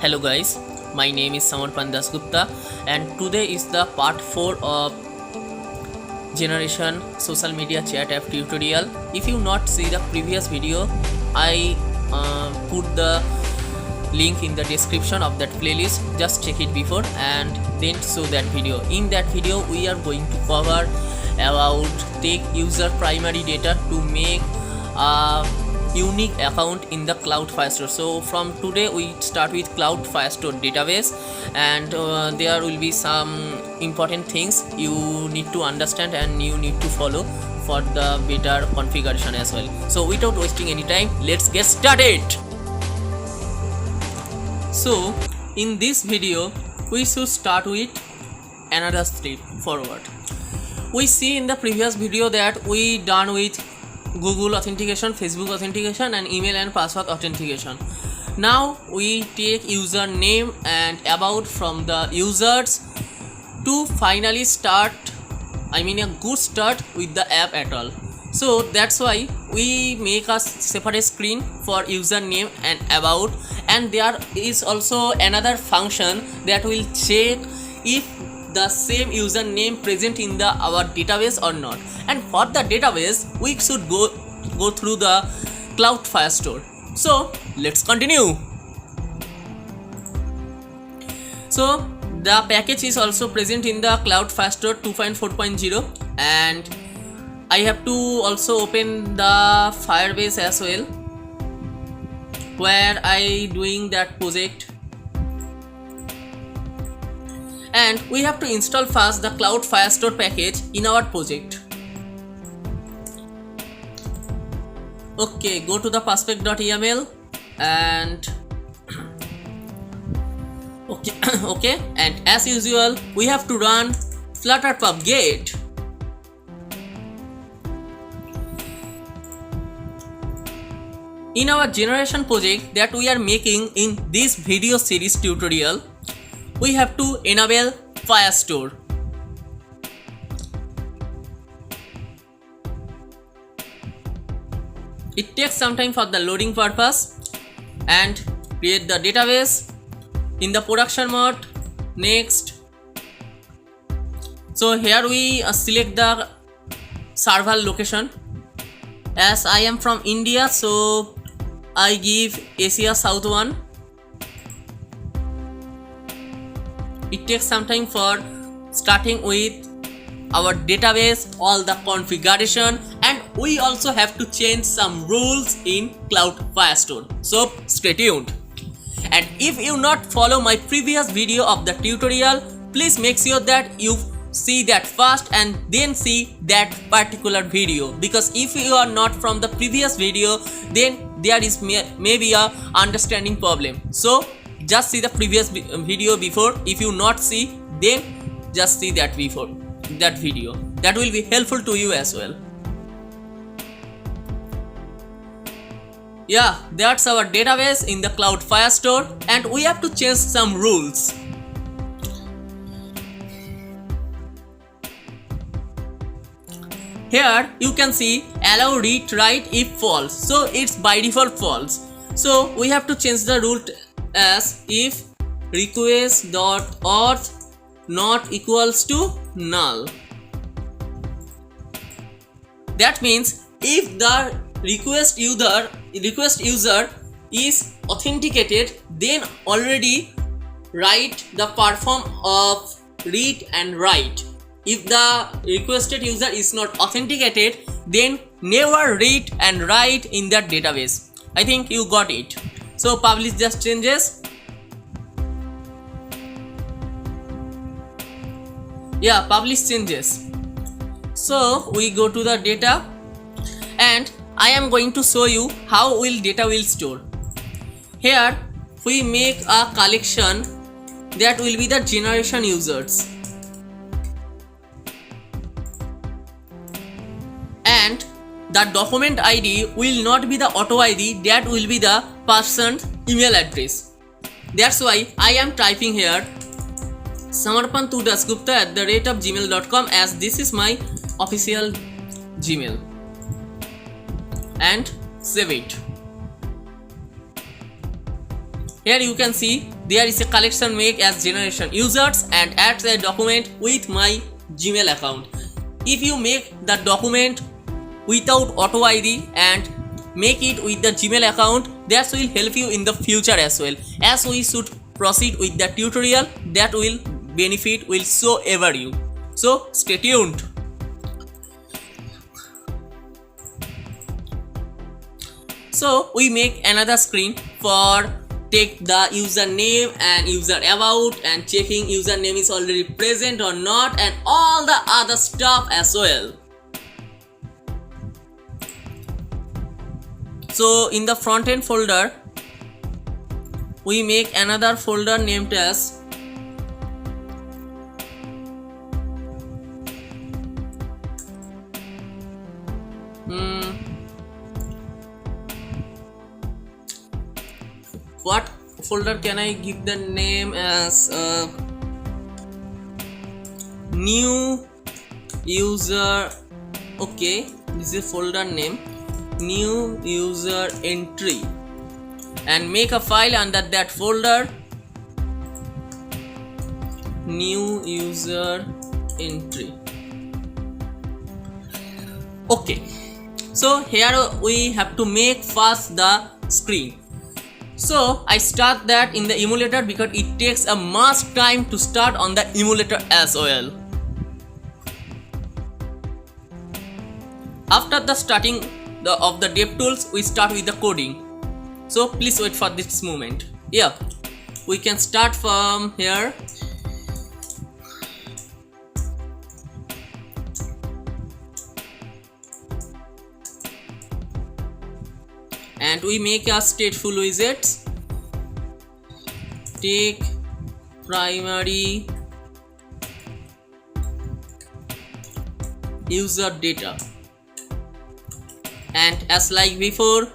Hello guys, my name is Samarpan Dasgupta and today is the part 4 of generation social media chat app tutorial. If you not see the previous video, I put the link in the description of that playlist. Just check it before and then show that video. In that video we are going to cover about take user primary data to make a unique account in the Cloud Firestore. So from today we start with Cloud Firestore database, and there will be some important things you need to understand and you need to follow for the better configuration as well. So without wasting any time, let's get started. So in this video we should start with another step forward. We see in the previous video that we done with Google authentication, Facebook authentication and email and password authentication. Now we take username and about from the users to finally start, a good start with the app at all. So that's why we make a separate screen for username and about, and there is also another function that will check if the same username present in the our database or not. And for the database we should go through the Cloud Firestore. So let's continue. So the package is also present in the Cloud Firestore 2.4.0, and I have to also open the Firebase as well, where I doing that project. And we have to install first the Cloud Firestore package in our project. Okay, go to the perspect.yaml and okay, and as usual we have to run Flutter pub-get. In our generation project that we are making in this video series tutorial, we have to enable Firestore. It takes some time for the loading purpose, and create the database in the production mode. Next, so here we select the server location. As I am from India, so I give Asia South 1. It takes some time for starting with our database, all the configuration, and we also have to change some rules in Cloud Firestore. So stay tuned. And if you not follow my previous video of the tutorial, please make sure that you see that first and then see that particular video, because if you are not from the previous video, then there is maybe a understanding problem. So just see the previous video before. If you not see, then just see that before that video. That will be helpful to you as well. Yeah, that's our database in the Cloud Firestore, and we have to change some rules. Here you can see allow read write if false, so it's by default false. So we have to change the rule as if request.auth not equals to null. That means if the request user is authenticated, then already write the perform of read and write. If the requested user is not authenticated, then never read and write in that database. I think you got it. So publish just changes. Yeah, publish changes. So we go to the data, and I am going to show you how data will store. Here we make a collection that will be the generation users, and the document ID will not be the auto ID, that will be the person's email address. That's why I am typing here samarpan2dasgupta@gmail.com, as this is my official Gmail, and save it. Here you can see there is a collection make as generation users and adds a document with my Gmail account. If you make the document without auto ID and make it with the Gmail account, that will help you in the future as well, as we should proceed with the tutorial that will benefit will show ever you. So stay tuned. So we make another screen for take the username and user about and checking username is already present or not and all the other stuff as well. So in the front end folder we make another folder named as what folder can I give the name as new user. Okay, this is a folder name new user entry and make a file under that folder new user entry. Okay, so here we have to make first the screen. So I start that in the emulator because it takes a much time to start on the emulator as well. After the starting of the DevTools, we start with the coding. So please wait for this moment. Yeah, we can start from here. And we make a stateful widgets. Take primary user data and as like before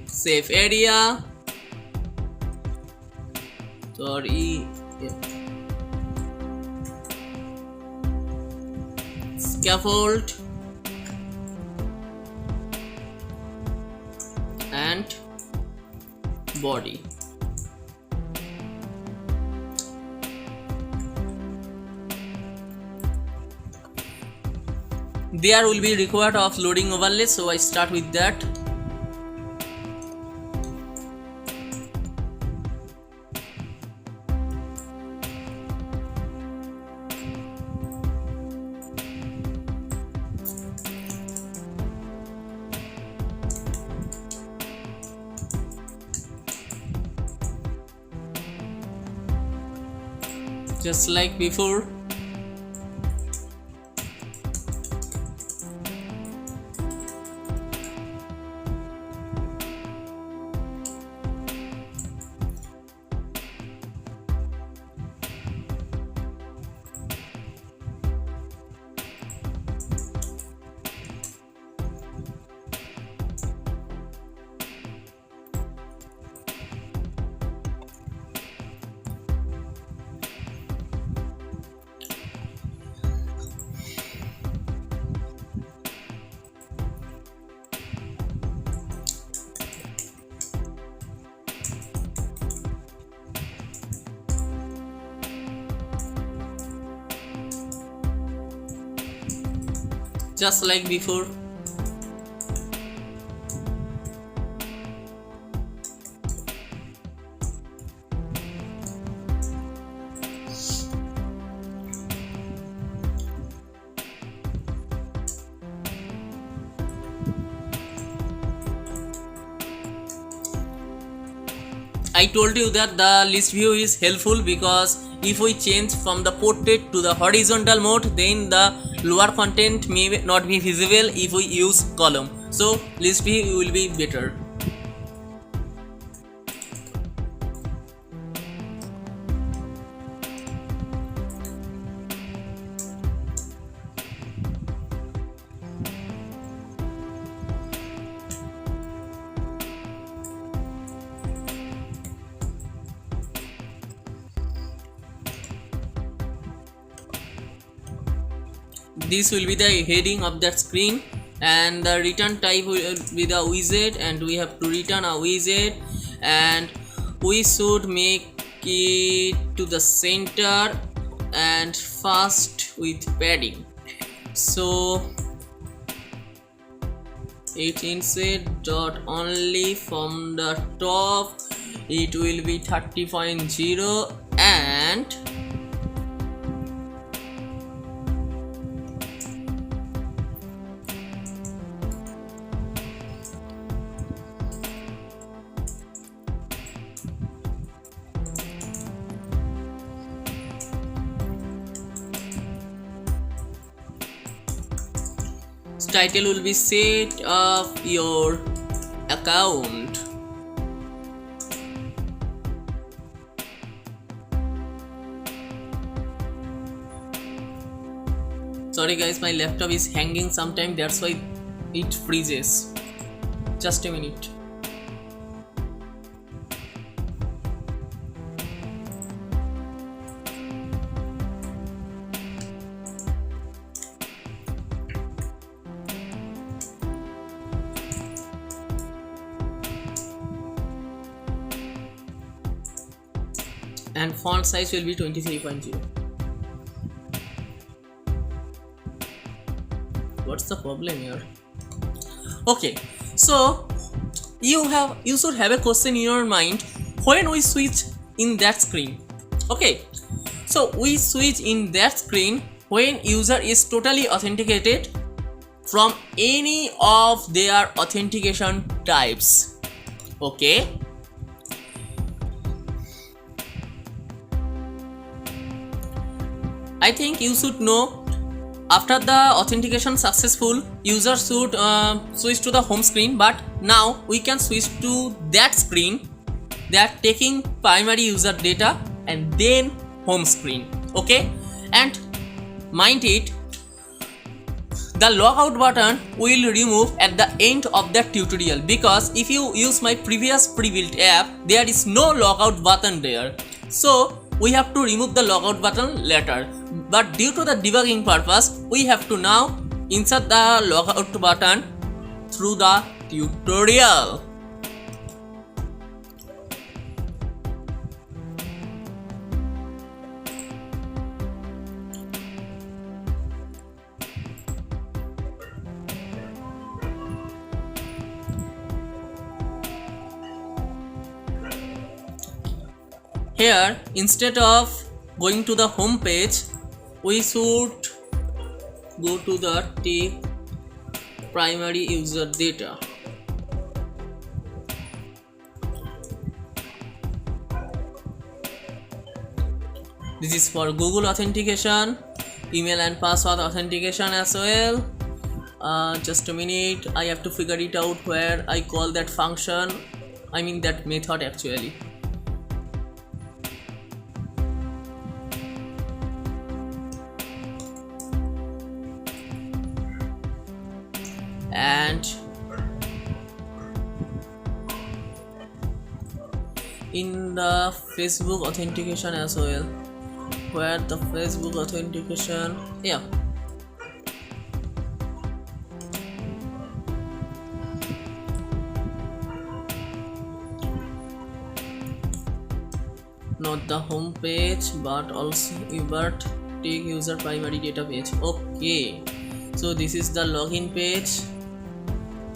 save area scaffold and body. There will be required of loading overlay, so I start with that. Just like before. Just like before. I told you that the list view is helpful because if we change from the portrait to the horizontal mode, then the lower content may not be visible if we use column. So list view will be better. This will be the heading of that screen, and the return type will be the widget, and we have to return a widget, and we should make it to the center and first with padding. So it insert dot only from the top, it will be 30.0 and title will be set of your account. Sorry guys, my laptop is hanging sometime, that's why it freezes. Just a minute. And font size will be 23.0. What's the problem here? Okay, so you should have a question in your mind when we switch in that screen. Okay, so we switch in that screen when user is totally authenticated from any of their authentication types. Okay, I think you should know, after the authentication successful, user should switch to the home screen, but now we can switch to that screen that taking primary user data and then home screen. Okay, and mind it, the logout button will remove at the end of the tutorial, because if you use my previous pre-built app, there is no logout button there, so we have to remove the logout button later. But due to the debugging purpose, we have to now insert the logout button through the tutorial. Here, instead of going to the home page, we should go to the take primary user data. This is for Google authentication, email and password authentication as well. Just a minute, I have to figure it out where I call that function, I mean that method actually. And in the Facebook authentication as well, where the Facebook authentication, yeah, not the home page but also take user primary data page. Okay, so this is the login page,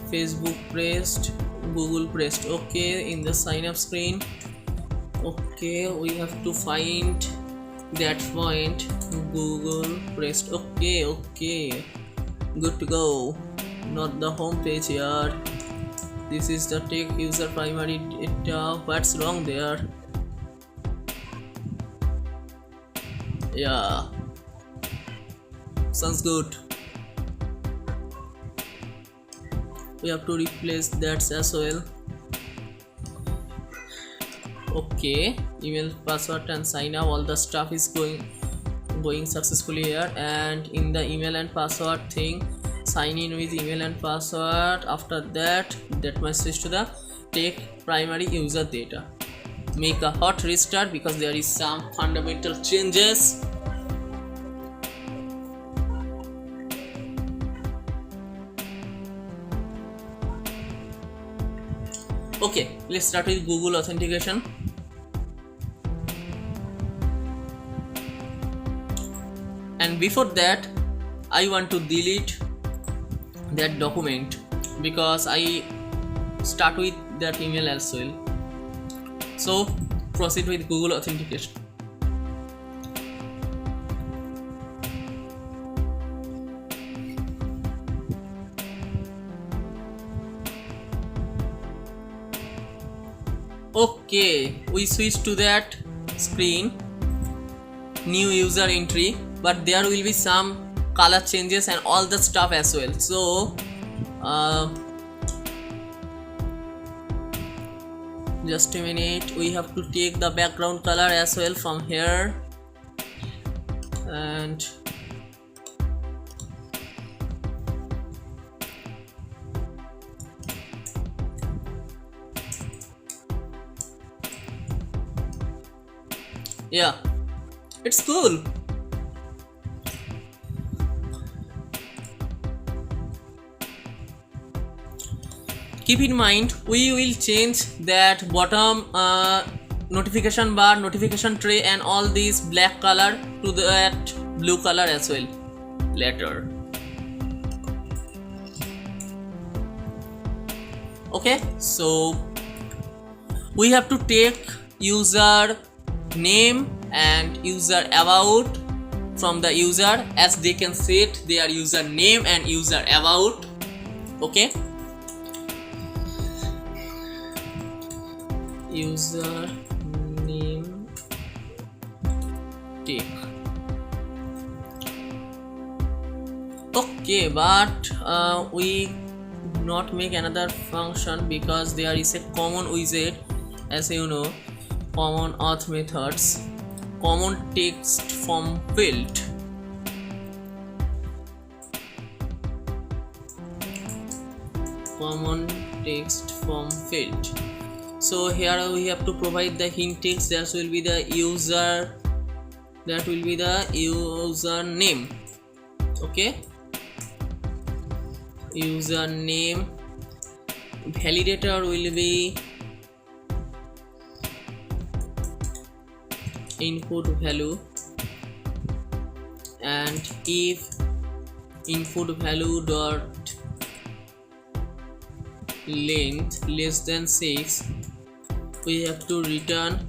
Facebook pressed, Google pressed. Okay, in the sign up screen, okay, we have to find that point, Google pressed. Okay, good to go. Not the home page here, this is the take user primary data. What's wrong there? Yeah, sounds good. We have to replace that as well. Okay, email, password and sign up, all the stuff is going successfully here. And in the email and password thing, sign in with email and password. After that must switch to the take primary user data. Make a hot restart because there is some fundamental changes. Okay, let's start with Google authentication. and before that I want to delete that document because I start with that email as well. So proceed with Google authentication. Okay, we switch to that screen, new user entry, but there will be some color changes and all the stuff as well. So just a minute, we have to take the background color as well from here, and yeah, it's cool. Keep in mind, we will change that bottom notification bar, notification tray and all these black color to that blue color as well later. Okay, so we have to take user name and user about from the user, as they can set their user name and user about. Okay, user name take. Okay, but we not make another function because there is a common widget, as you know, common auth methods, common text form field. Common text form field. So here we have to provide the hint text. That will be the user, that will be the user name. Okay, user name. Validator will be input value, and if input value dot length less than 6, we have to return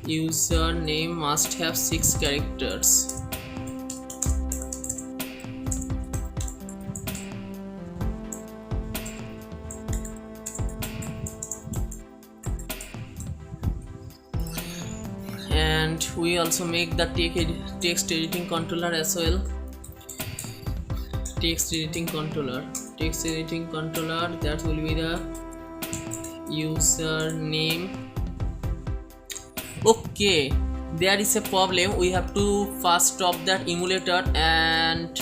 user name must have 6 characters. And we also make the text editing controller as well. Text editing controller, that will be the user name. Okay, there is a problem. We have to first stop that emulator and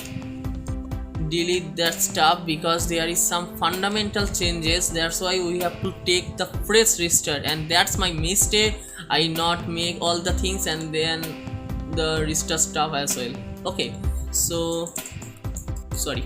delete that stuff because there is some fundamental changes. That's why we have to take the fresh restart, and that's my mistake. I not make all the things and then the restart stuff as well. Okay, so sorry.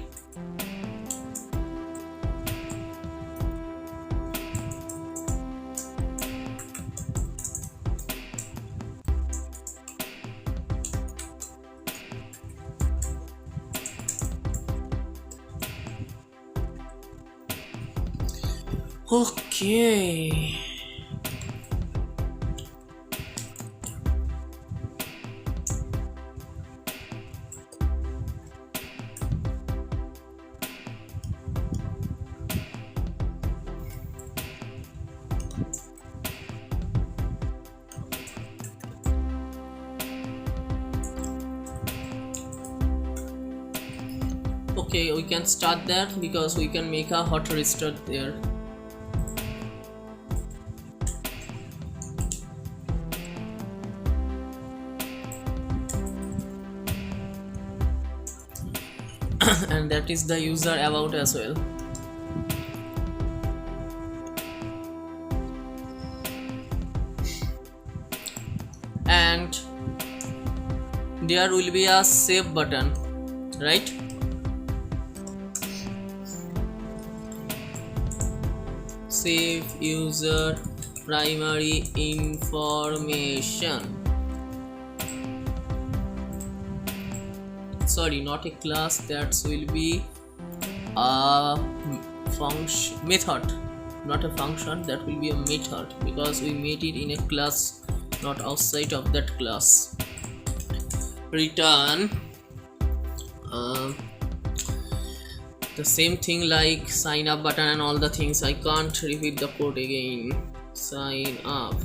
Okay, okay, we can start that because we can make a hot restart there. And that is the user about as well. And there will be a save button, right? Save user primary information. sorry, not a class, that will be a function method, not a function, that will be a method, because we made it in a class, not outside of that class. Return the same thing like sign up button and all the things. I can't repeat the code again. Sign up,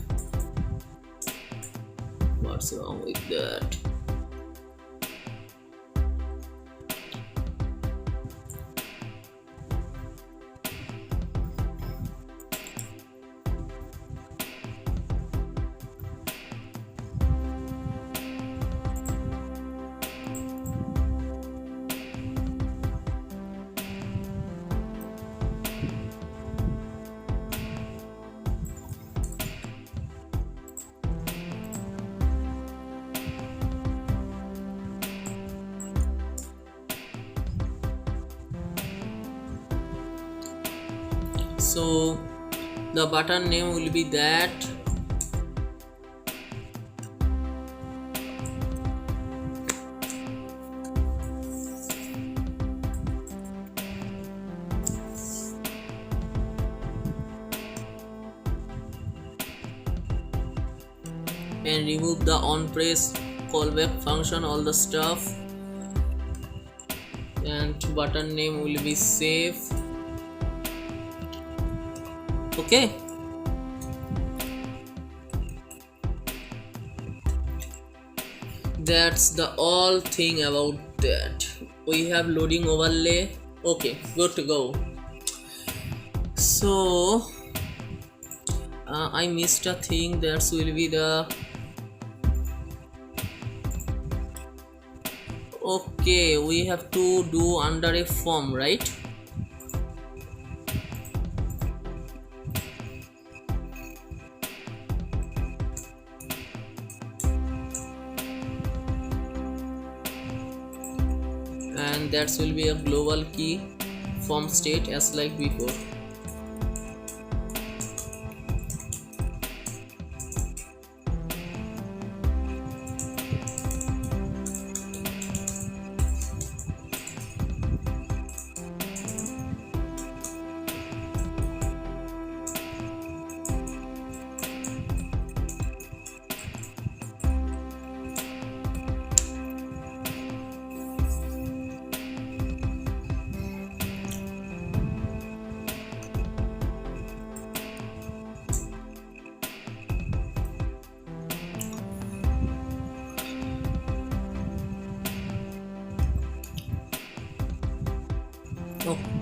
what's wrong with that? So the button name will be that, and remove the on press callback function, all the stuff, and button name will be save. Okay, that's the all thing about that. We have loading overlay. Okay, good to go. So I missed a thing, that will be the, okay, we have to do under a form, right? And that will be a global key form state as like before.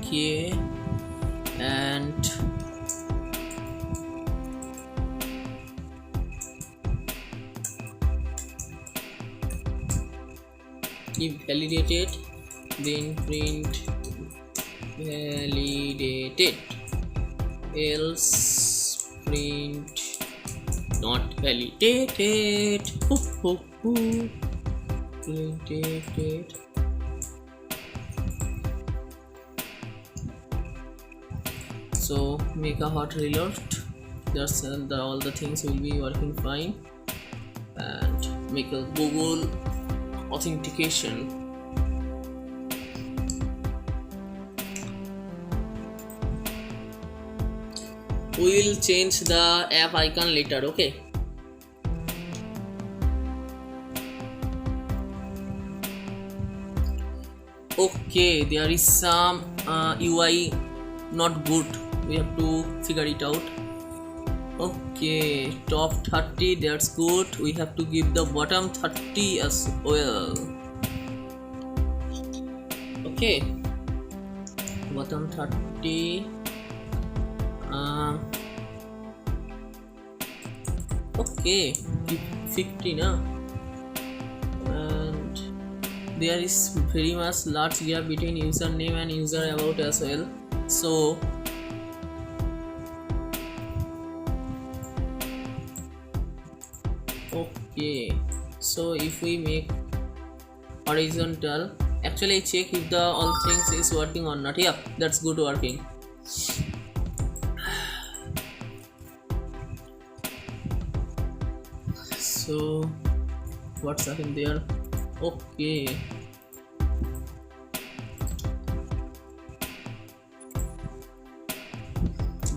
Okay, and if validated, then print validated, else print not validated. Validated. So make a hot reload, that's all the things will be working fine, and make a Google authentication. We will change the app icon later. Okay, okay, there is some UI not good, we have to figure it out. Okay, top 30, that's good. We have to give the bottom 30 as well. Okay, bottom 30. Okay, 50 now, and there is very much large gap between username and user about as well. So okay, so if we make horizontal, actually check if the all things is working or not. Yeah, that's good working. So what's happened there? Okay,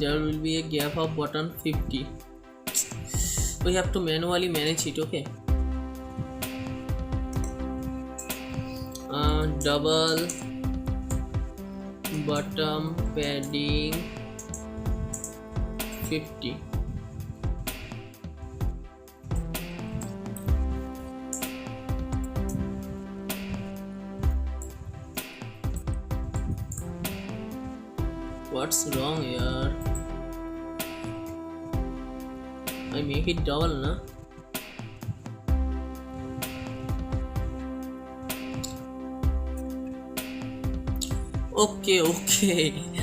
there will be a gap of button 50. We have to manually manage it. Okay, double bottom padding 50. What's wrong here? I make it double, na? Okay.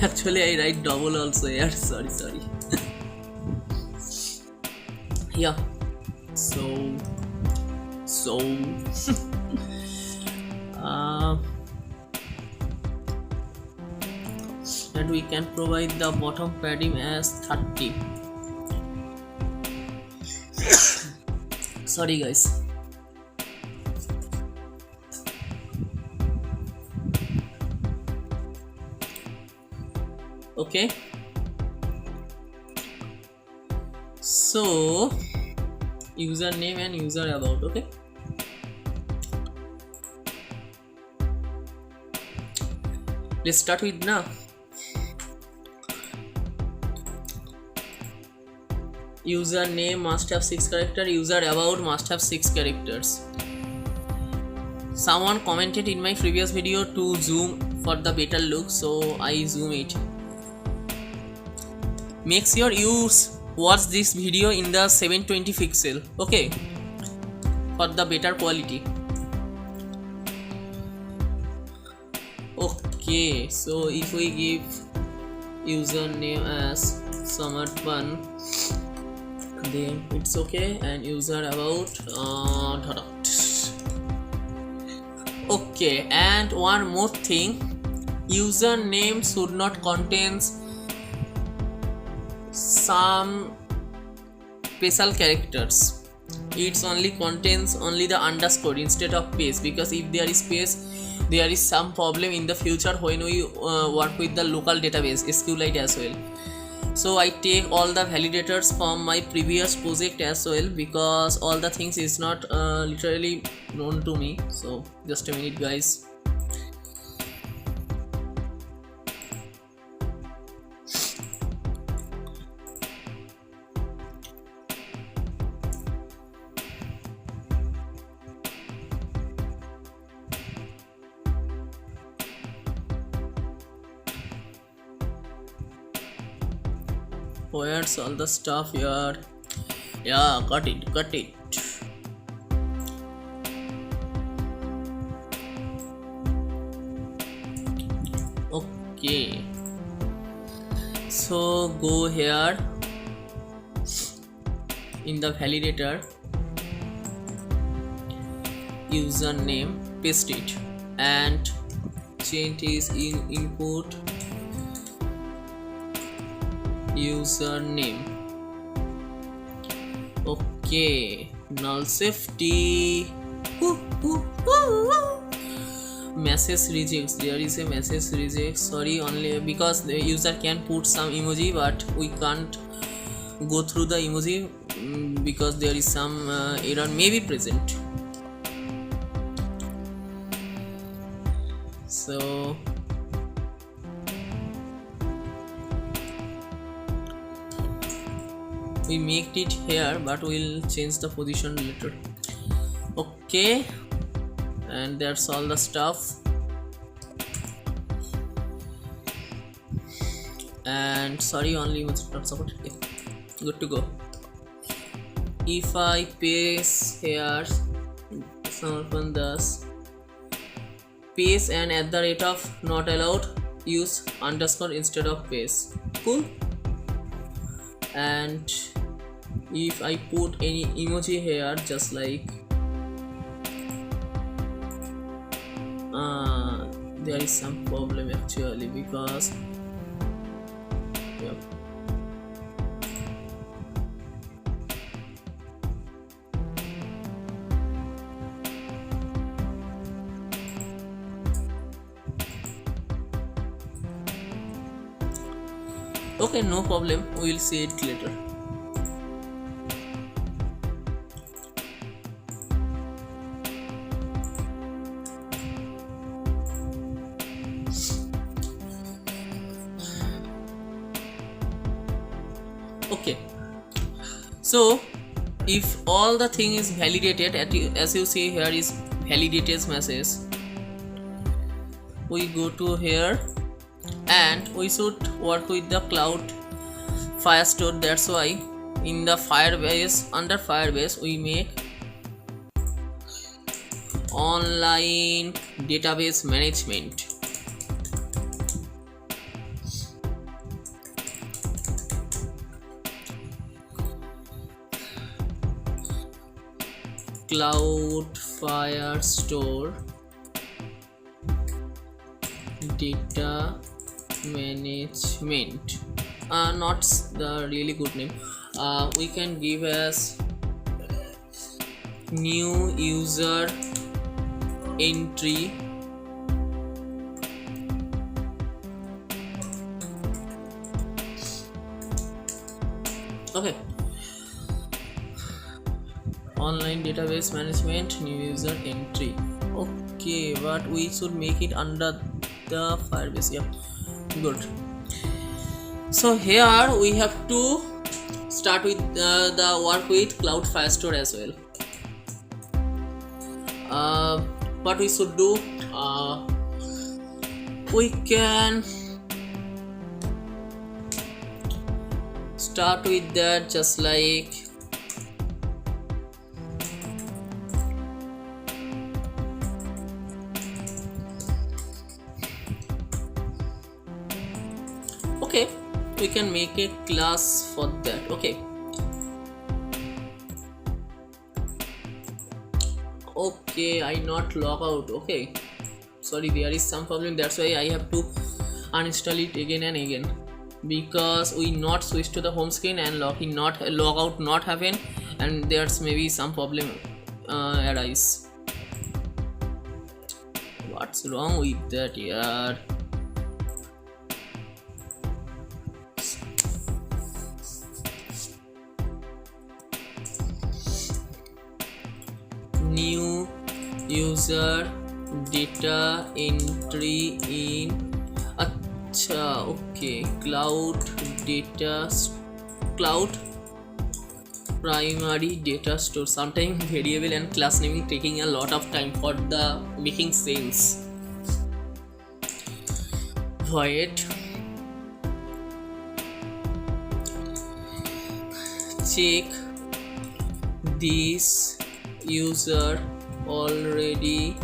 Actually, I write double also here. Sorry. Yeah. So. And we can provide the bottom padding as 30. Sorry guys. Okay, so username and user about. Okay, let's start with now. Username must have 6 characters, user about must have 6 characters. Someone commented in my previous video to zoom for the better look, so I zoom it. Make sure you watch this video in the 720 pixel, okay, for the better quality. Okay, so if we give username as Samarpan, then it's okay, and user about okay. And one more thing, username should not contain some special characters. It only contains only the underscore instead of space, because if there is space, there is some problem in the future when we work with the local database SQLite as well. So I take all the validators from my previous project as well, because all the things is not literally known to me. So just a minute guys. Where's all the stuff here? Yeah, got it. Okay, so go here in the validator, username, paste it, and change is in input username. Okay, null safety. Message rejects. There is a message rejects. Sorry, only because the user can put some emoji, but we can't go through the emoji because there is some error may be present. So we make it here, but we'll change the position later. Okay, and that's all the stuff. And sorry, only was not supported. Okay, good to go. If I paste here Samarpan Das, paste and at the rate of not allowed, use underscore instead of paste. Cool. And if I put any emoji here, just like there is some problem actually, because Okay, no problem, we will see it later. Okay, so if all the thing is validated, as you see here is validated message, we go to here and we should work with the Cloud Firestore. That's why in the Firebase, under Firebase, we make online database management. Cloud Firestore data management, not the really good name. We can give as new user entry okay, online database management, new user entry. Okay, but we should make it under the Firebase. Yeah, good. So here we have to start with the work with Cloud Firestore as well. What we should do, we can start with that, just like okay, we can make a class for that. Okay, I not log out. Okay, sorry, there is some problem, that's why I have to uninstall it again and again, because we not switch to the home screen and log out not happen, and there's maybe some problem arise. What's wrong with that? Yeah, new user data entry in okay, cloud primary data store. Sometimes variable and class naming taking a lot of time for the making sense. Void check this user already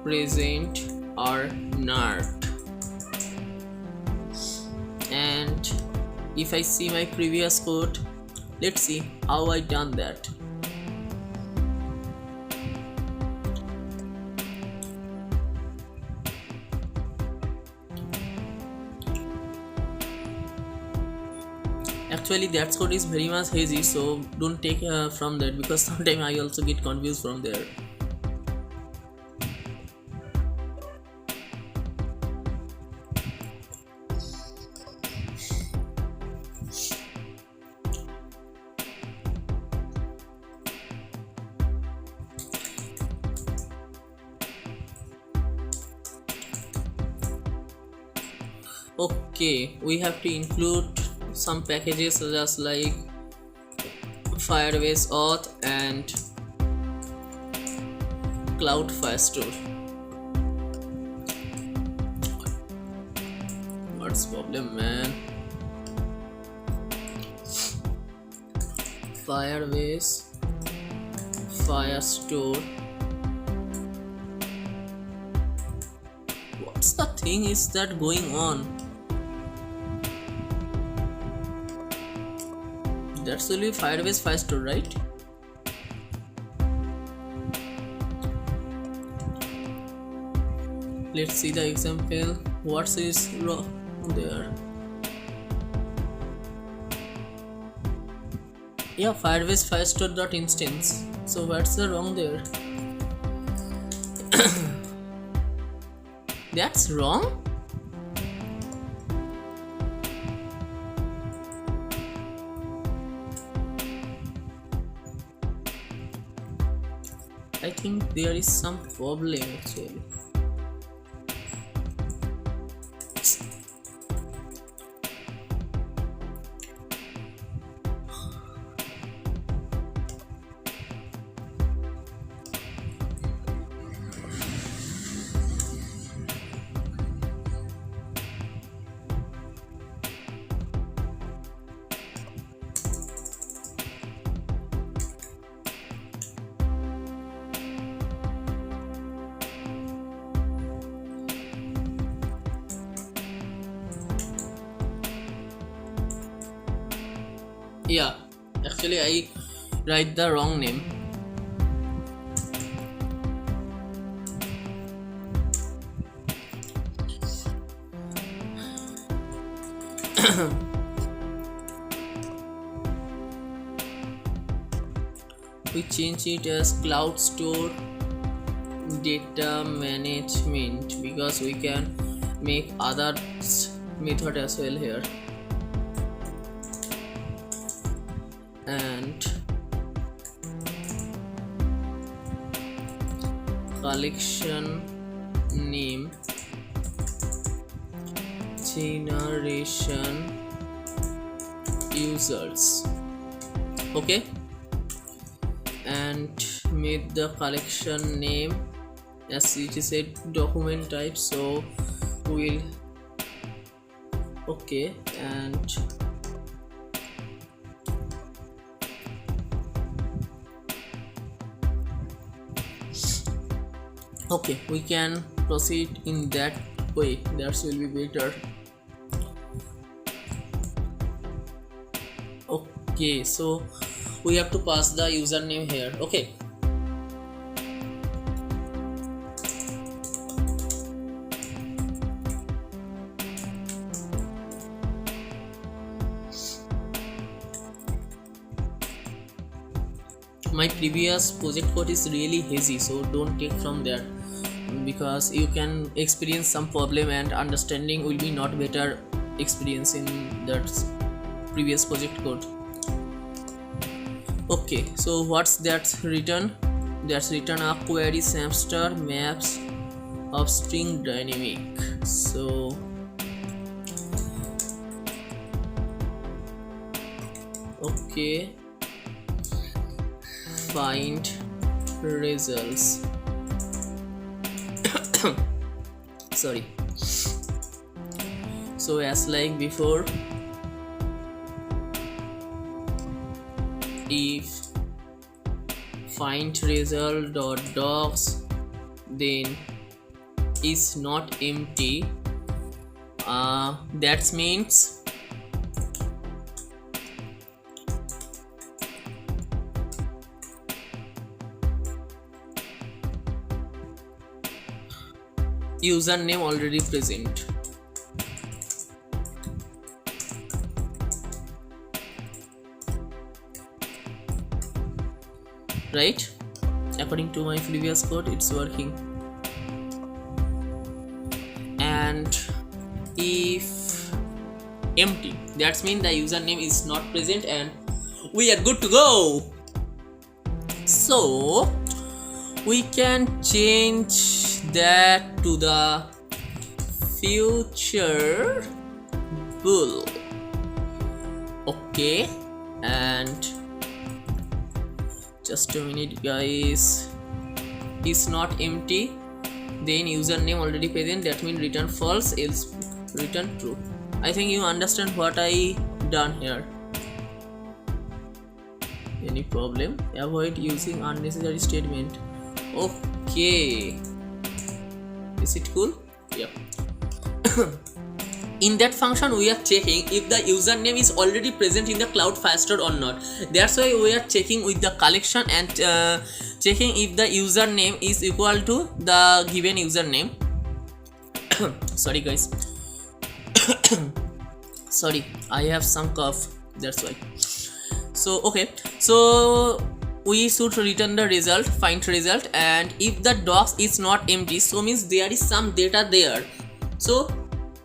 present or not, and if I see my previous code, let's see how I done that. Actually that code is very much hazy, so don't take from that, because sometimes I also get confused from there. Okay, we have to include some packages just like Firebase Auth and Cloud Firestore. What's problem, man? Firebase Firestore. What's the thing is that going on? That's only Firebase Firestore, right? Let's see the example. What is wrong there? Yeah, Firebase Firestore.instance. So what's the wrong there? That's wrong? I think there is some problem actually. Yeah, actually I write the wrong name. We change it as Cloud Store data management because we can make other method as well here. And collection name generation users. Okay, and made the collection name as it is a document type, so we'll okay. And okay, we can proceed in that way. That will be better. Okay, so we have to pass the username here. Okay, my previous project code is really hazy, so don't take from there because you can experience some problem and understanding will be not better experience in that previous project code. Okay, so what's that written? That's written a query hamster maps of string dynamic. So okay, find results. Sorry. So as like before, if find result dot docs then is not empty, that means username already present. Right? According to my previous code, it's working. And if empty, that means the username is not present and we are good to go. So we can change that to the future bool. Okay, and just a minute guys, is not empty, then username already present, that means return false, else return true. I think you understand what I done here. Any problem? Avoid using unnecessary statement. Okay, is it cool? Yep. In that function we are checking if the username is already present in the Cloud Firestore or not. That's why we are checking with the collection and checking if the username is equal to the given username. Sorry guys. Sorry, I have some cough, that's why. So okay, so we should return the result, find result, and if the docs is not empty, so means there is some data there, so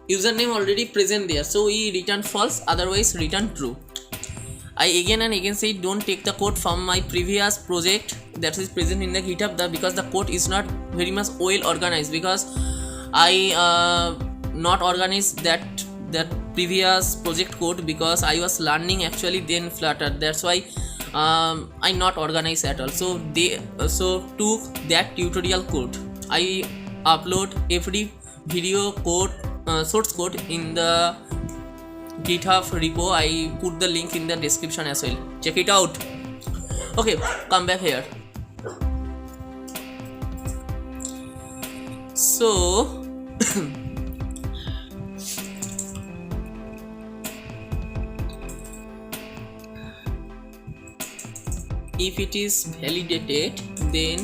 username already present there, so we return false, otherwise return true. I again and again say don't take the code from my previous project that is present in the GitHub, because the code is not very much well organized, because I not organized that previous project code, because I was learning actually then Flutter. That's why I not organized at all. So they took that tutorial code, I upload every video code source code in the GitHub repo. I put the link in the description as well, check it out. Okay, come back here. So if it is validated, then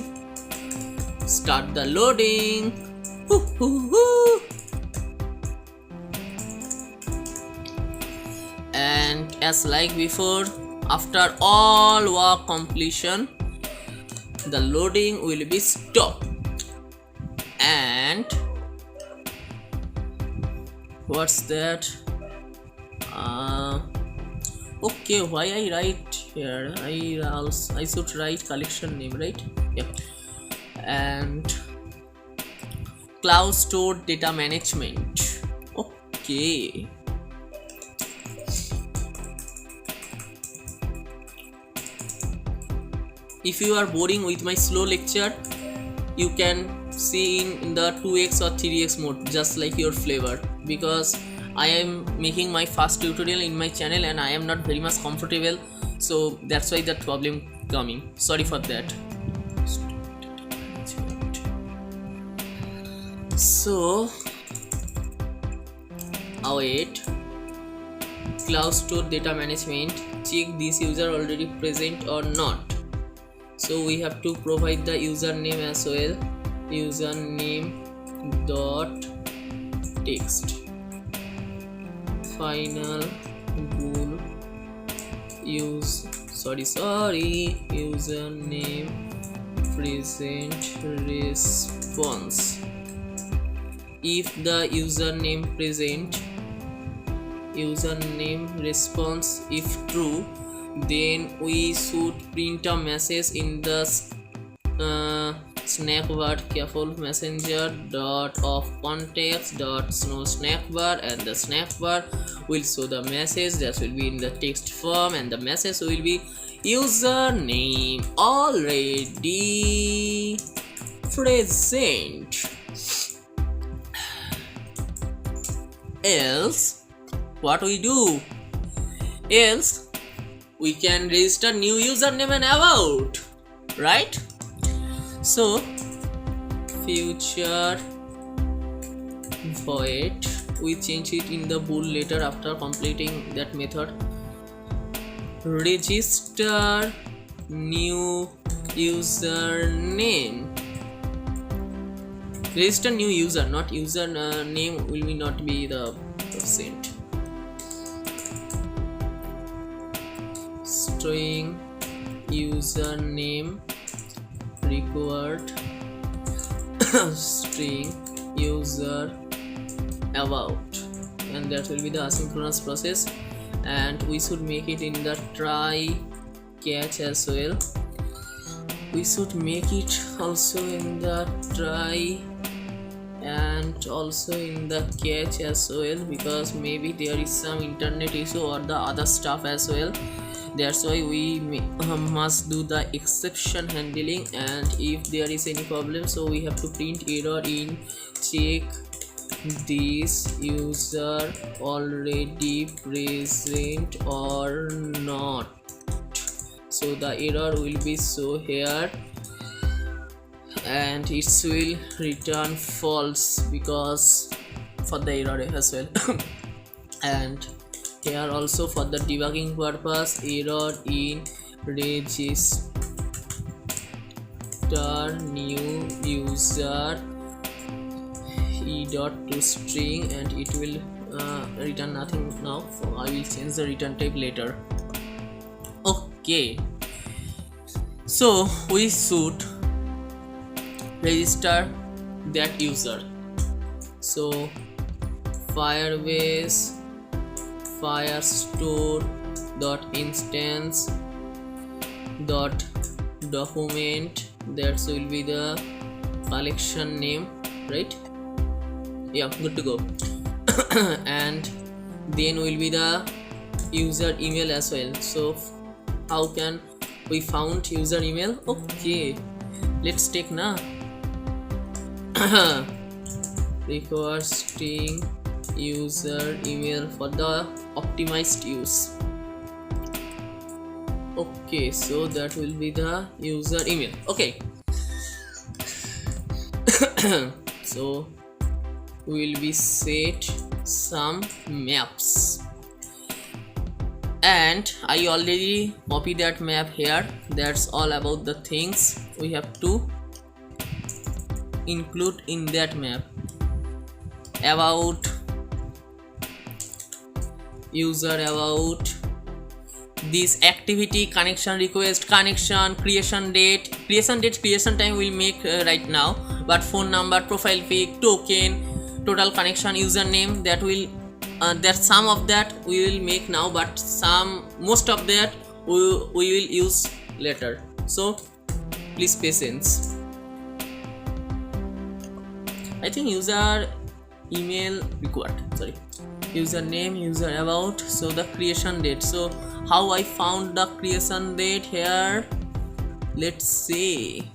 start the loading. And as like before, after all work completion, the loading will be stopped. And what's that? Okay, why I write here? I should write collection name, right? Yeah. And Cloud Store data management. Okay. If you are boring with my slow lecture, you can see in the 2x or 3x mode, just like your flavor, because I am making my first tutorial in my channel and I am not very much comfortable, so that's why that problem coming. Sorry for that. So await Cloud Store data management, check this user already present or not. So we have to provide the username as well, username dot text, final bool username present response. If the username present, username response if true, then we should print a message in the snack bar, careful messenger dot of context dot snow snack bar, and the snack bar will show the message that will be in the text form, and the message will be username already present. Else what we do? Else we can register new username and about, right? So future void, we change it in the bool later after completing that method. Register new username. Register new user, not user name will not be the percent. String username required string user about, and that will be the asynchronous process, and we should make it in the try catch as well. We should make it also in the try and also in the catch as well, because maybe there is some internet issue or the other stuff as well. That's why we must do the exception handling, and if there is any problem, so we have to print error in check this user already present or not. So the error will be show here, and it will return false because for the error as well. And here also for the debugging purpose, error in register new user e.toString, and it will return nothing now. So I will change the return type later. Okay, so we should register that user. So Firebase Firestore dot instance dot document, that will be the collection name, right? Yeah, good to go. And then will be the user email as well. So how can we found user email? Okay, let's take now. Requesting user email for the optimized use. Okay, so that will be the user email. Okay. So we will be set some maps, and I already copy that map here. That's all about the things we have to include in that map. About user, about this activity, connection request, connection, creation date, creation time we'll make right now, but phone number, profile pic, token, total connection, username, that will that some of that we will make now, but most of that we will use later, so please patience. I think user email required, sorry, username, user about. So the creation date, so how I found the creation date here, let's see.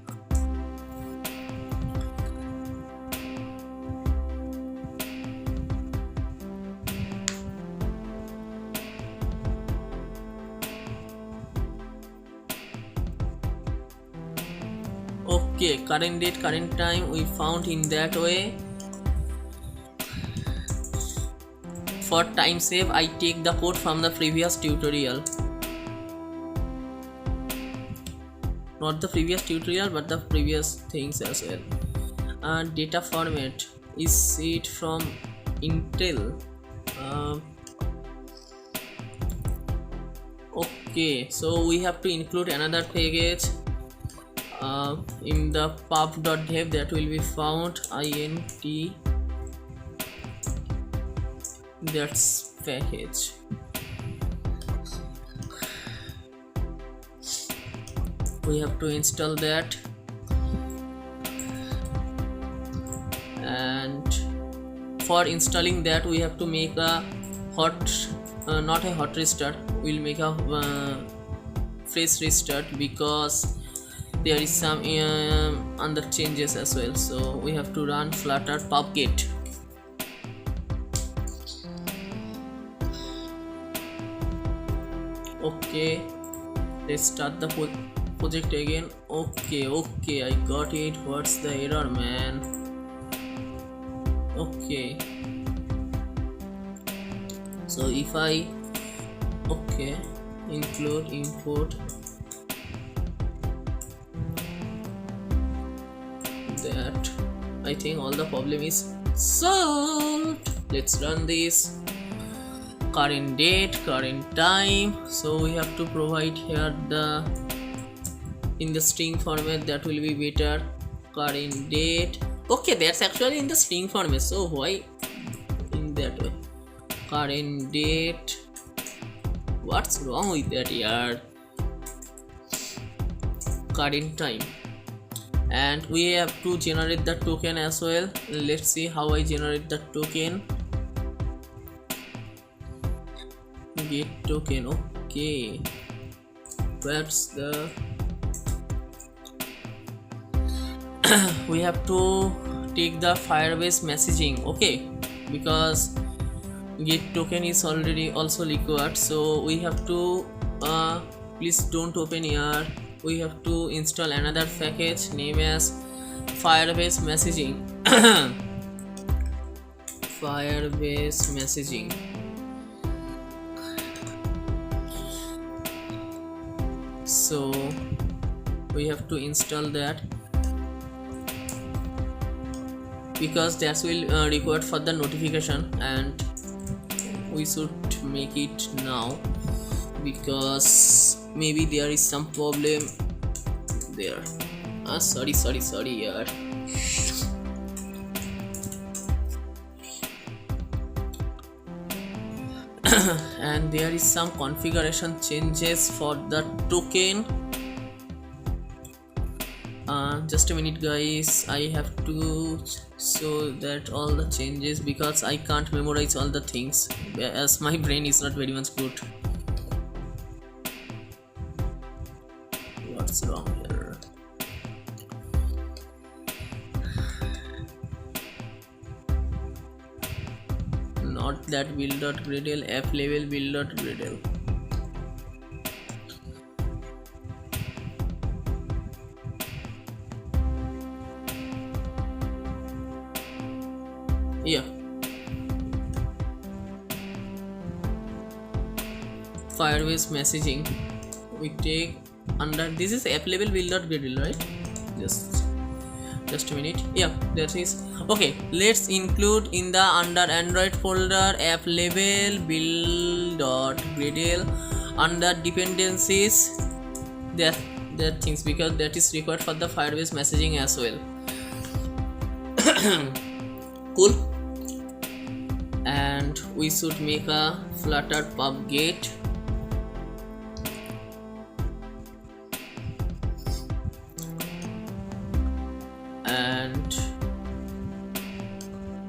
Okay, current date, current time we found in that way. For time save, I take the code from the previous tutorial, not the previous tutorial but the previous things as well. Data format is it from Intel. Okay, so we have to include another package in the pub.dev, that will be found int, that's package. We have to install that, and for installing that we have to make a hot not a hot restart, we'll make a fresh restart, because there is some other changes as well. So we have to run flutter pubget. Okay, let's start the project again. Okay, I got it. What's the error, man? Okay, so if I include import that, I think all the problem is solved. Let's run this. Current date, current time, so we have to provide here the in the string format, that will be better. Current date, okay, that's actually in the string format, so why in that way? Current date, what's wrong with that here? Current time, and we have to generate the token as well. Let's see how I generate the token. Get token. Okay, that's the we have to take the Firebase messaging, okay, because get token is already also required. So we have to please don't open here, we have to install another package name as Firebase messaging. Firebase messaging. So we have to install that, because that will required for the notification, and we should make it now, because maybe there is some problem there. Sorry yaar. And there is some configuration changes for the token. Just a minute guys, I have to show that all the changes because I can't memorize all the things as my brain is not very much good. What's wrong here? Not that build.gradle, app level build.gradle. Yeah, Firebase messaging we take under this is app level build.gradle, right? Just a minute. Yeah, that is okay. Let's include in the under Android folder app level build.gradle under dependencies that things because that is required for the Firebase messaging as well. Cool. And we should make a Flutter pub get and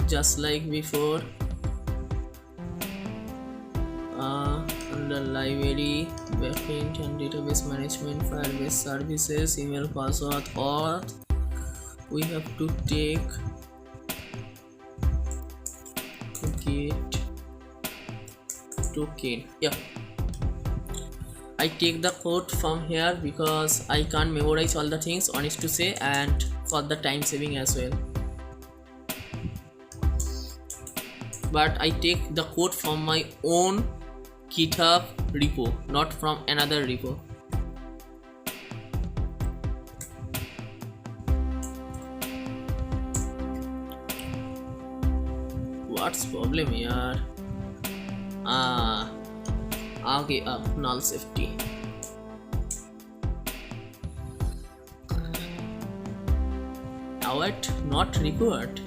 just like before under library, backend and database management, Firebase services, email, password, auth, we have to take get token. Yeah, I take the code from here because I can't memorize all the things, honest to say, and for the time saving as well. But I take the code from my own GitHub repo, not from another repo. What's problem here? Okay, null safety. What? Not required.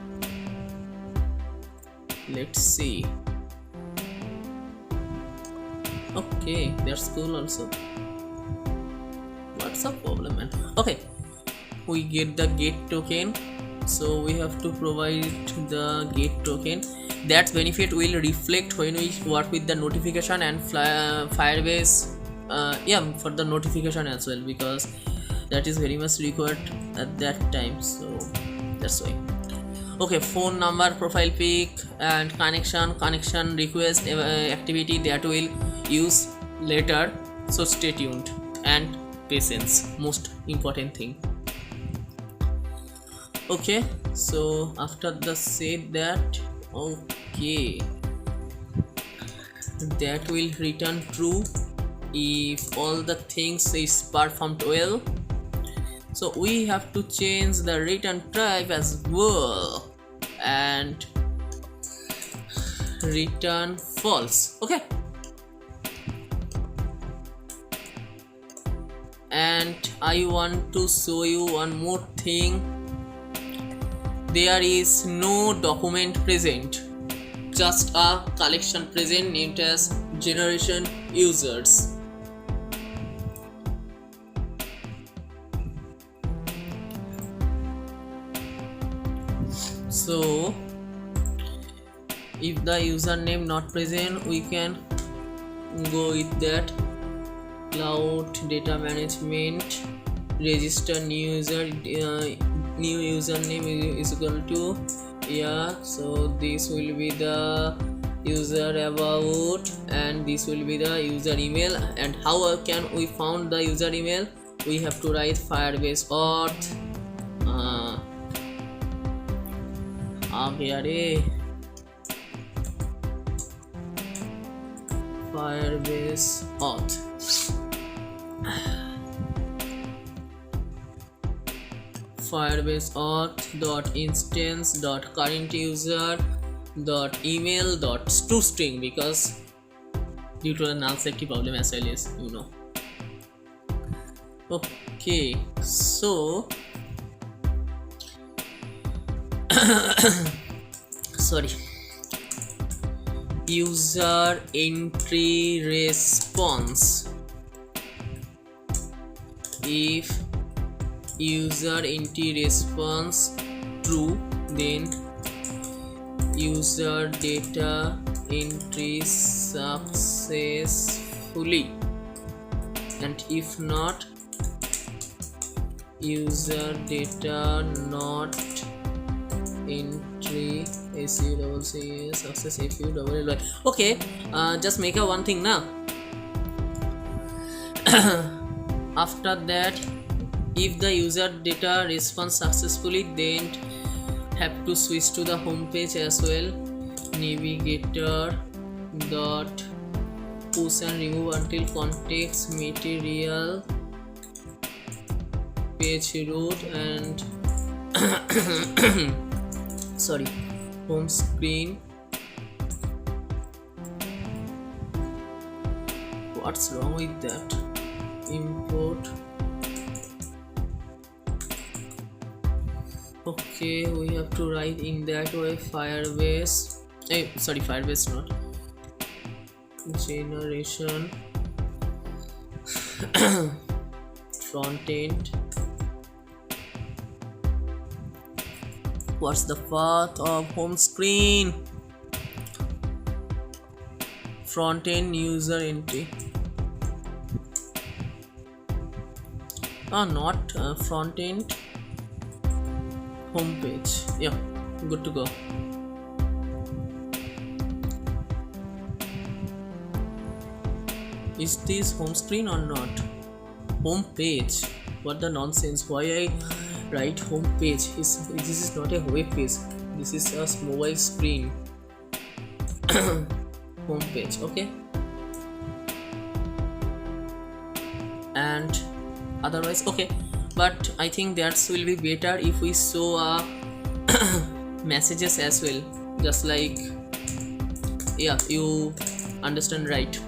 Let's see. Okay, that's cool also. What's the problem, man? Okay, we get the get token, so we have to provide the get token. That benefit will reflect when we work with the notification and Firebase. Yeah, for the notification as well, because that is very much required at that time, so that's why. Okay, phone number, profile pic and connection request activity that will use later, so stay tuned and patience, most important thing. Okay, so after the said that, okay, that will return true if all the things is performed well. So we have to change the return type as well and return false. Okay, and I want to show you one more thing. There is no document present, just a collection present named as generation users. So if the username not present, we can go with that cloud data management register new user, new username is equal to, yeah, so this will be the user about and this will be the user email. And how can we found the user email? We have to write Firebase auth Firebase auth. Firebase auth dot instance dot current user dot email dot toString, because due to the null safety problem as well as you know. Okay, so sorry, user entry response. If user entry response true, then user data entry successfully, and if not, user data not entry success if you double. Okay, just make a one thing now. After that, if the user data responds successfully, then have to switch to the home page as well. Navigator dot push and remove until context material page root and sorry, home screen. What's wrong with that? Import. Okay, we have to write in that way. Firebase, Firebase not generation front end. What's the path of home screen? Front end user entry. Not front end, home page. Yeah, good to go. Is this home screen or not? Home page. What the nonsense? Why I write home page? This is not a web page. This is a mobile screen. Home page. Okay. And otherwise, okay. But I think that will be better if we show messages as well. Just like, yeah, you understand, right?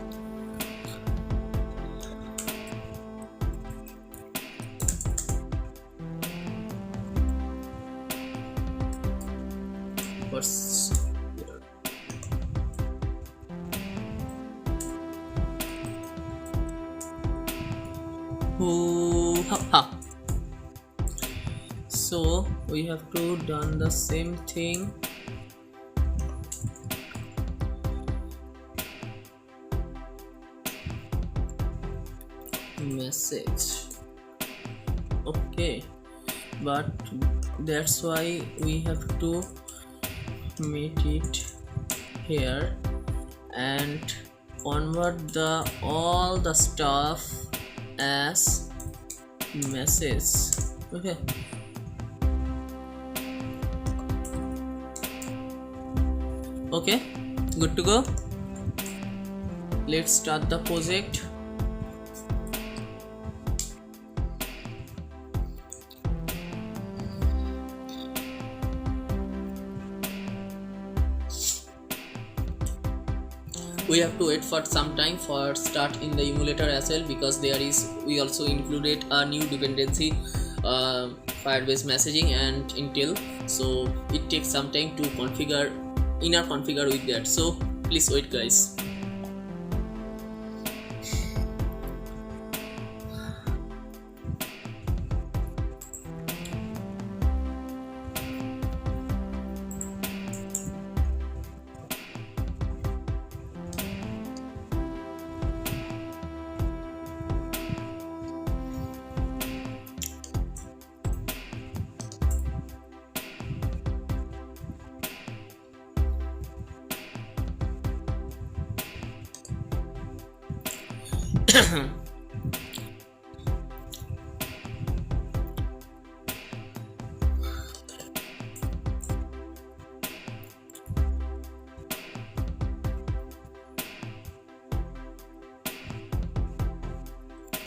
So we have to done the same thing. Message. Okay, but that's why we have to make it here and convert all the stuff as message. Okay, okay, good to go. Let's start the project. We have to wait for some time for start in the emulator as well, because we also included a new dependency, Firebase messaging and Intel, so it takes some time to configure with that, so please wait, guys.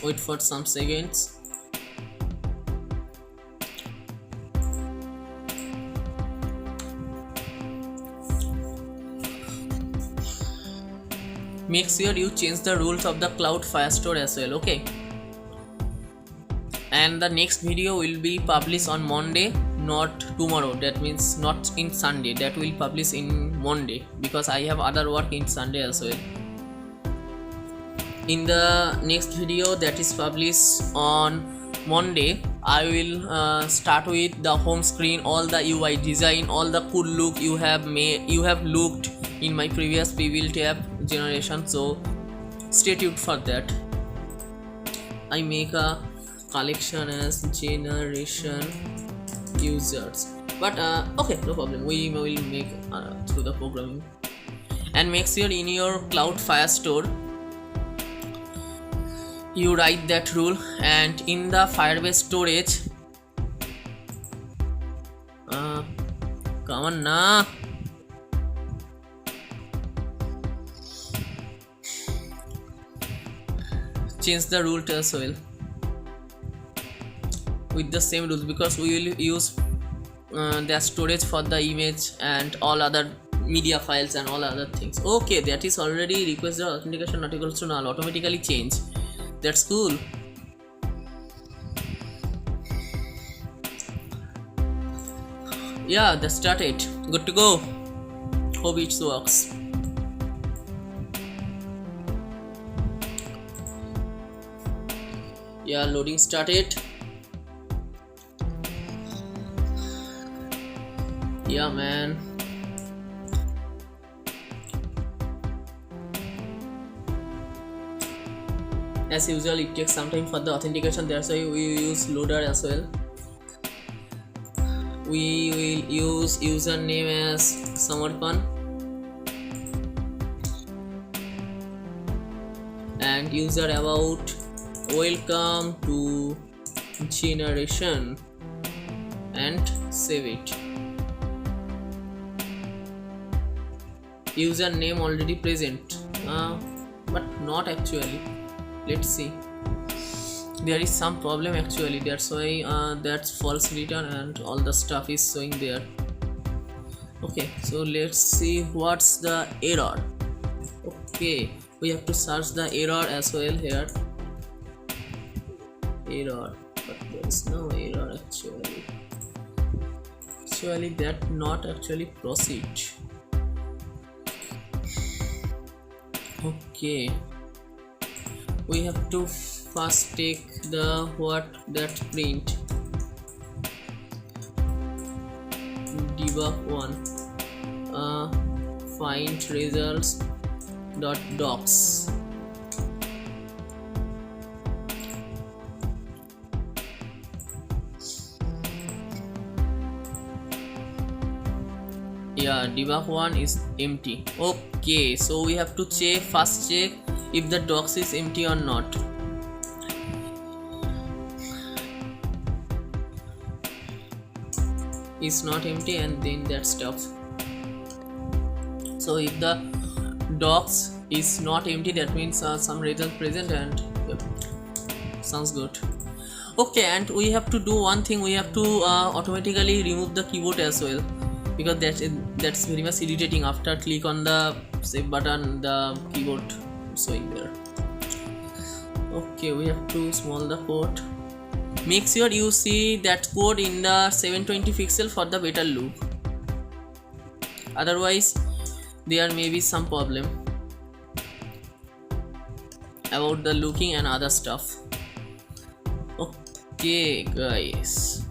Wait for some seconds. Make sure you change the rules of the Cloud Firestore as well, okay? And the next video will be published on Monday, not tomorrow. That means not in Sunday. That will publish in Monday, because I have other work in Sunday as well. In the next video that is published on Monday, I will start with the home screen, all the UI design, all the cool look you have looked in my previous preview tab generation. So stay tuned for that. I make a collection as generation users, but okay, no problem, we will make through the programming. And make sure in your Cloud Firestore you write that rule, and in the Firebase storage come on na, change the rule as well with the same rules, because we will use the storage for the image and all other media files and all other things. Okay, that is already request the authentication not equals to null, automatically change. That's cool. Yeah, that's started, good to go. Hope it works. Yeah, loading started. Yeah man, as usual it takes some time for the authentication, that's why we use loader as well. We will use username as Samarpan and user about welcome to generation and save it. Username already present, but not actually. Let's see, there is some problem actually, that's why that's false return and all the stuff is showing there. Okay, so let's see what's the error. Okay, we have to search the error as well here. Error, but there is no error actually. That not actually proceed. Okay, we have to first take the that print debug one, find results dot docs. Yeah, debug one is empty. Okay, so we have to first check if the docs is empty or not. It's not empty, and then that stops. So if the docs is not empty, that means some result present, and yep, sounds good. Okay, and we have to do one thing, we have to automatically remove the keyboard as well, because that's very much irritating. After click on the save button, the keyboard showing there. Okay, we have to small the code. Make sure you see that code in the 720 pixel for the better look, otherwise there may be some problem about the looking and other stuff. Okay guys,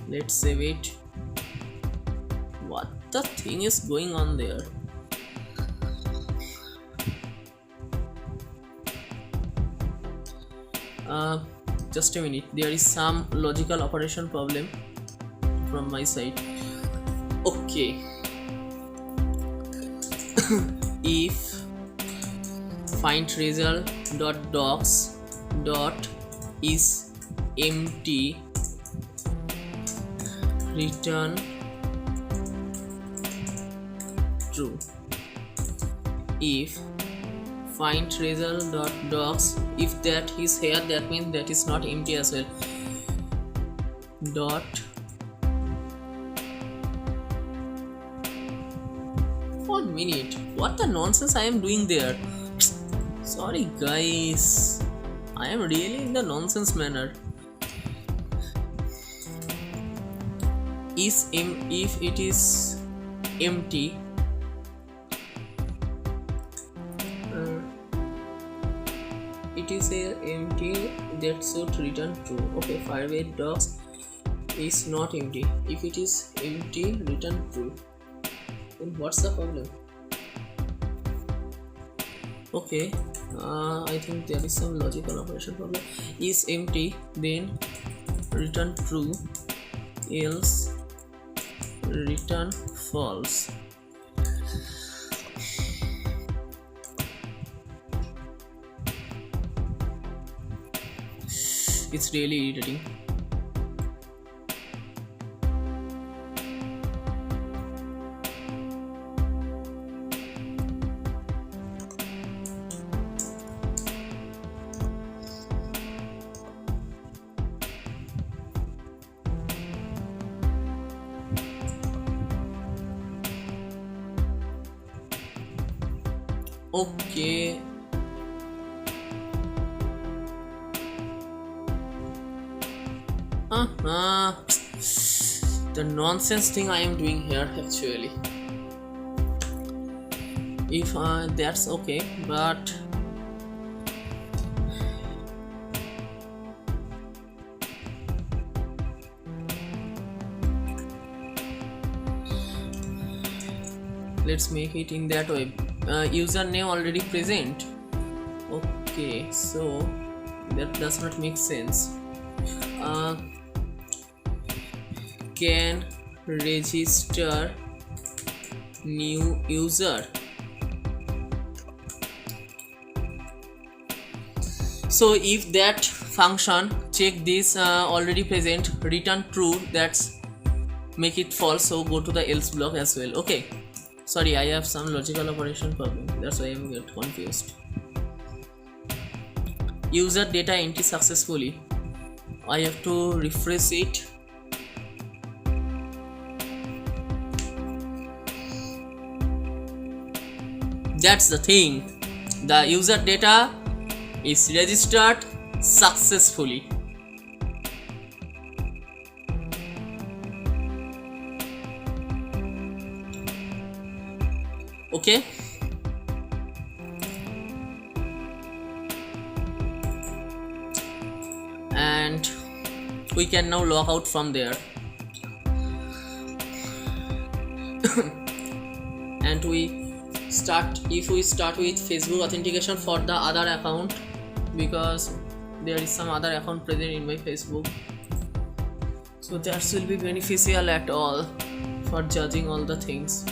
let's save it. What the thing is going on there? Just a minute, there is some logical operation problem from my side. Okay. If find result dot docs dot is empty, return true. If find result dot docs, if that is here, that means that is not empty as well. Dot 1 minute, what the nonsense I am doing there. Sorry guys, I am really in the nonsense manner. If it is empty, it is a empty that should return true. Okay, Firebase docs is not empty. If it is empty, return true. Then what's the problem? Okay, I think there is some logical operation problem. Is empty, then return true, else return false. It's really irritating. Okay, the nonsense thing I am doing here actually. If that's okay, but let's make it in that way. Username already present. Okay, so that does not make sense. Can register new user. So if that function check this already present, return true, that's make it false, so go to the else block as well. Okay, sorry, I have some logical operation problem, that's why I am get confused. User data entry successfully. I have to refresh it. That's the thing, the user data is registered successfully. Okay, and we can now log out from there. And if we start with Facebook authentication for the other account, because there is some other account present in my Facebook, so that will be beneficial at all for judging all the things.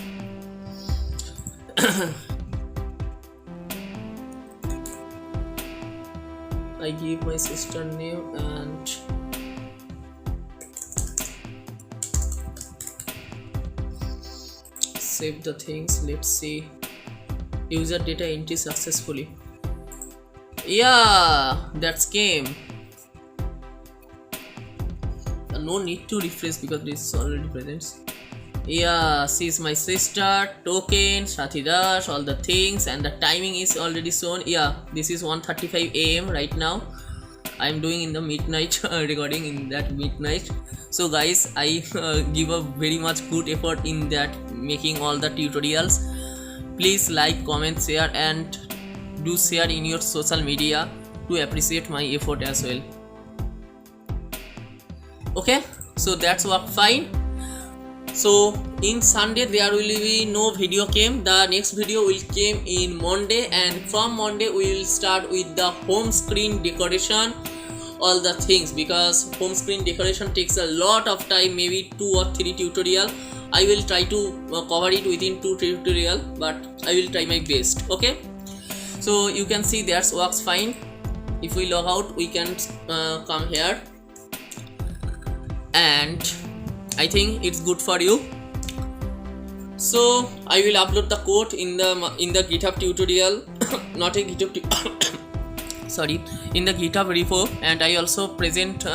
I give my sister name and save the things. Let's see, user data entry successfully. Yeah, that's came. No need to refresh because this is already present. Yeah, she's my sister, token, Sathi Das, all the things, and the timing is already shown. Yeah, this is 1:35 AM right now. I am doing in the midnight recording in that midnight. So guys, I give a very much good effort in that making all the tutorials. Please like, comment, share, and do share in your social media to appreciate my effort as well. Okay, so that's worked fine. So in Sunday there will be no video came. The next video will came in Monday, and from Monday we will start with the home screen decoration, all the things, because home screen decoration takes a lot of time, maybe 2 or 3 tutorial. I will try to cover it within 2 tutorial, but I will try my best. Okay, so you can see that works fine. If we log out, we can come here, and I think it's good for you. So I will upload the code in the GitHub tutorial, not a GitHub sorry, in the GitHub repo, and I also present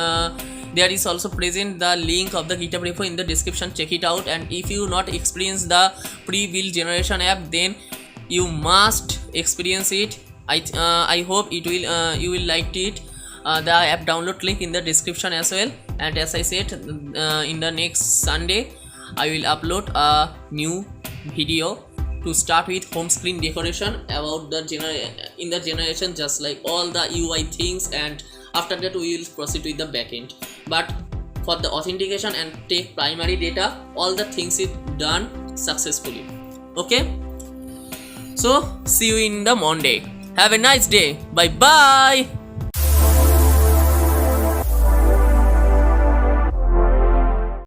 there is also present the link of the GitHub repo in the description. Check it out, and if you not experience the pre-build generation app, then you must experience it. I hope it will you will like it. The app download link in the description as well. And as I said, in the next Sunday I will upload a new video to start with home screen decoration about the in the generation, just like all the UI things, and after that we will proceed with the backend. But for the authentication and take primary data, all the things is done successfully. Okay, so see you in the Monday. Have a nice day. Bye bye.